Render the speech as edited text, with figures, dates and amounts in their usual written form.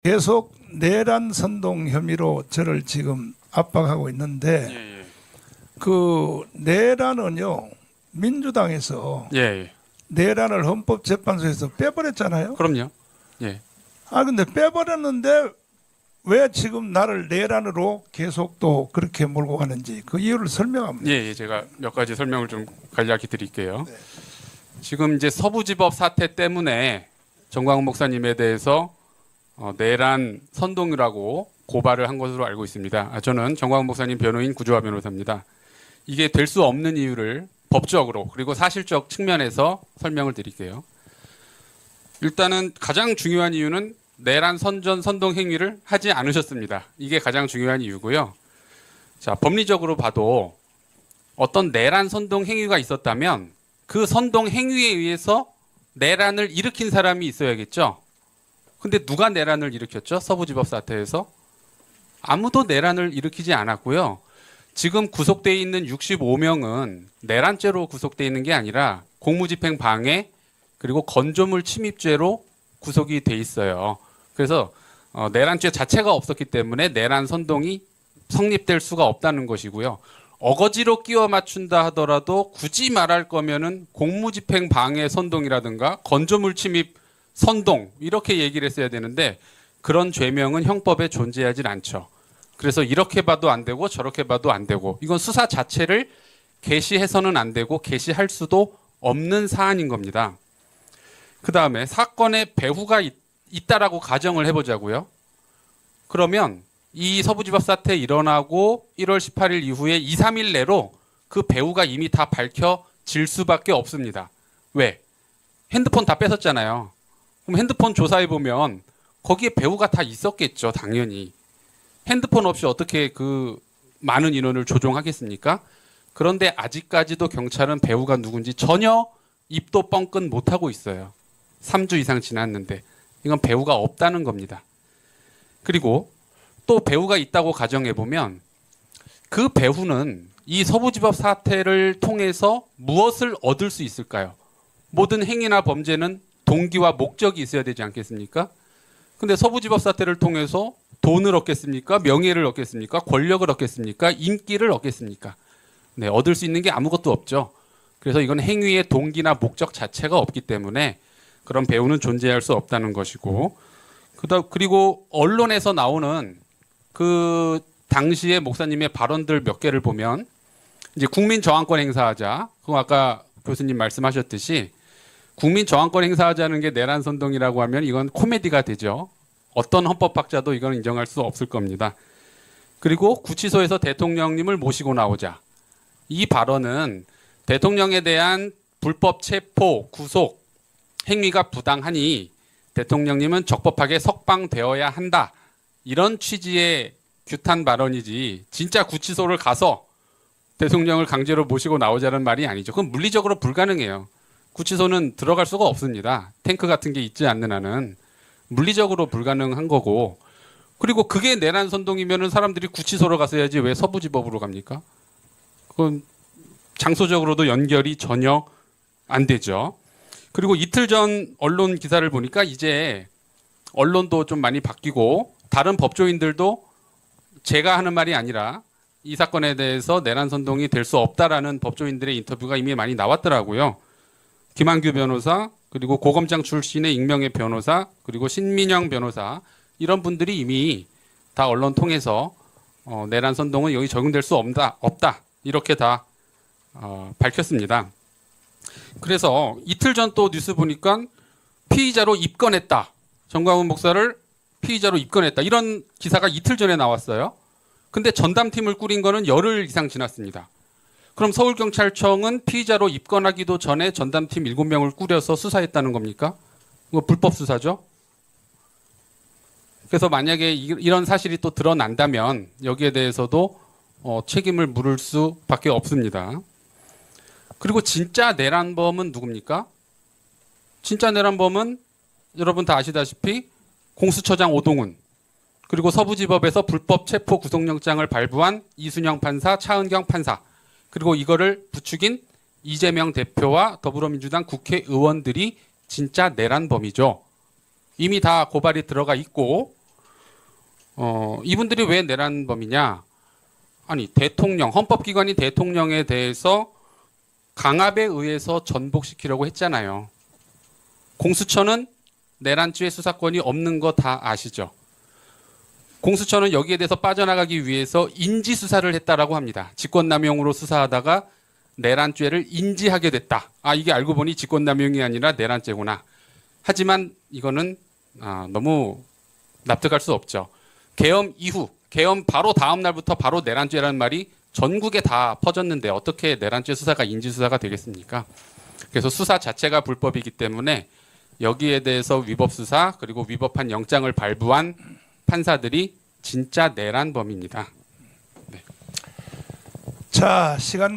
계속 내란 선동 혐의로 저를 지금 압박하고 있는데 예, 예. 그 내란은요 민주당에서 예, 예. 내란을 헌법재판소에서 빼버렸잖아요. 그럼요. 예. 근데 빼버렸는데 왜 지금 나를 내란으로 계속 또 그렇게 몰고 가는지 그 이유를 설명합니다. 예, 예. 제가 몇 가지 설명을 좀 간략히 드릴게요. 네. 지금 이제 서부지법 사태 때문에 정광훈 목사님에 대해서 내란 선동이라고 고발을 한 것으로 알고 있습니다. 저는 정광훈 목사님 변호인 구조화 변호사입니다. 이게 될 수 없는 이유를 법적으로 그리고 사실적 측면에서 설명을 드릴게요. 일단은 가장 중요한 이유는 내란 선동 행위를 하지 않으셨습니다. 이게 가장 중요한 이유고요. 자, 법리적으로 봐도 어떤 내란 선동 행위가 있었다면 그 선동 행위에 의해서 내란을 일으킨 사람이 있어야겠죠. 근데 누가 내란을 일으켰죠? 서부지법 사태에서 아무도 내란을 일으키지 않았고요. 지금 구속돼 있는 65명은 내란죄로 구속돼 있는 게 아니라 공무집행 방해 그리고 건조물 침입죄로 구속이 돼 있어요. 그래서 내란죄 자체가 없었기 때문에 내란 선동이 성립될 수가 없다는 것이고요. 어거지로 끼워 맞춘다 하더라도 굳이 말할 거면은 공무집행 방해 선동이라든가 건조물 침입 선동 이렇게 얘기를 했어야 되는데 그런 죄명은 형법에 존재하진 않죠. 그래서 이렇게 봐도 안 되고 저렇게 봐도 안 되고 이건 수사 자체를 개시해서는 안 되고 개시할 수도 없는 사안인 겁니다. 그 다음에 사건의 배후가 있다라고 가정을 해보자고요. 그러면 이 서부지법 사태 일어나고 1월 18일 이후에 2, 3일 내로 그 배후가 이미 다 밝혀질 수밖에 없습니다. 왜? 핸드폰 다 뺏었잖아요. 그럼 핸드폰 조사해보면 거기에 배후가 다 있었겠죠. 당연히. 핸드폰 없이 어떻게 그 많은 인원을 조종하겠습니까? 그런데 아직까지도 경찰은 배후가 누군지 전혀 입도 뻥끗 못하고 있어요. 3주 이상 지났는데 이건 배후가 없다는 겁니다. 그리고 또 배후가 있다고 가정해보면 그 배후는 이 서부지법 사태를 통해서 무엇을 얻을 수 있을까요? 모든 행위나 범죄는 동기와 목적이 있어야 되지 않겠습니까? 근데 서부지법 사태를 통해서 돈을 얻겠습니까? 명예를 얻겠습니까? 권력을 얻겠습니까? 인기를 얻겠습니까? 네, 얻을 수 있는 게 아무것도 없죠. 그래서 이건 행위의 동기나 목적 자체가 없기 때문에 그런 배후는 존재할 수 없다는 것이고 그리고 언론에서 나오는 그 당시에 목사님의 발언들 몇 개를 보면 이제 국민 저항권 행사하자. 그거 아까 교수님 말씀하셨듯이 국민 저항권 행사하자는 게 내란 선동이라고 하면 이건 코미디가 되죠. 어떤 헌법학자도 이건 인정할 수 없을 겁니다. 그리고 구치소에서 대통령님을 모시고 나오자. 이 발언은 대통령에 대한 불법 체포, 구속 행위가 부당하니 대통령님은 적법하게 석방되어야 한다. 이런 취지의 규탄 발언이지 진짜 구치소를 가서 대통령을 강제로 모시고 나오자는 말이 아니죠. 그건 물리적으로 불가능해요. 구치소는 들어갈 수가 없습니다. 탱크 같은 게 있지 않는 한은 물리적으로 불가능한 거고 그리고 그게 내란 선동이면은 사람들이 구치소로 가서 해야지 왜 서부지법으로 갑니까? 그건 장소적으로도 연결이 전혀 안 되죠. 그리고 이틀 전 언론 기사를 보니까 이제 언론도 좀 많이 바뀌고 다른 법조인들도 제가 하는 말이 아니라 이 사건에 대해서 내란 선동이 될 수 없다라는 법조인들의 인터뷰가 이미 많이 나왔더라고요. 김한규 변호사, 그리고 고검장 출신의 익명의 변호사, 그리고 신민영 변호사 이런 분들이 이미 다 언론 통해서 내란 선동은 여기 적용될 수 없다 이렇게 다 밝혔습니다. 그래서 이틀 전 또 뉴스 보니까 피의자로 입건했다. 정광훈 목사를 피의자로 입건했다. 이런 기사가 이틀 전에 나왔어요. 근데 전담팀을 꾸린 거는 열흘 이상 지났습니다. 그럼 서울경찰청은 피의자로 입건하기도 전에 전담팀 7명을 꾸려서 수사했다는 겁니까? 이거 불법 수사죠? 그래서 만약에 이런 사실이 또 드러난다면 여기에 대해서도 책임을 물을 수밖에 없습니다. 그리고 진짜 내란범은 누굽니까? 진짜 내란범은 여러분 다 아시다시피 공수처장 오동훈 그리고 서부지법에서 불법 체포 구속영장을 발부한 이순영 판사, 차은경 판사 그리고 이거를 부추긴 이재명 대표와 더불어민주당 국회의원들이 진짜 내란범이죠. 이미 다 고발이 들어가 있고 이분들이 왜 내란범이냐? 아니 대통령, 헌법기관인 대통령에 대해서 강압에 의해서 전복시키려고 했잖아요. 공수처는 내란죄 수사권이 없는 거 다 아시죠? 공수처는 여기에 대해서 빠져나가기 위해서 인지수사를 했다라고 합니다. 직권남용으로 수사하다가 내란죄를 인지하게 됐다. 아, 이게 알고 보니 직권남용이 아니라 내란죄구나. 하지만 이거는 너무 납득할 수 없죠. 계엄 이후, 계엄 바로 다음 날부터 바로 내란죄라는 말이 전국에 다 퍼졌는데 어떻게 내란죄 수사가 인지수사가 되겠습니까? 그래서 수사 자체가 불법이기 때문에 여기에 대해서 위법 수사 그리고 위법한 영장을 발부한 판사들이 진짜 내란범입니다. 자, 시간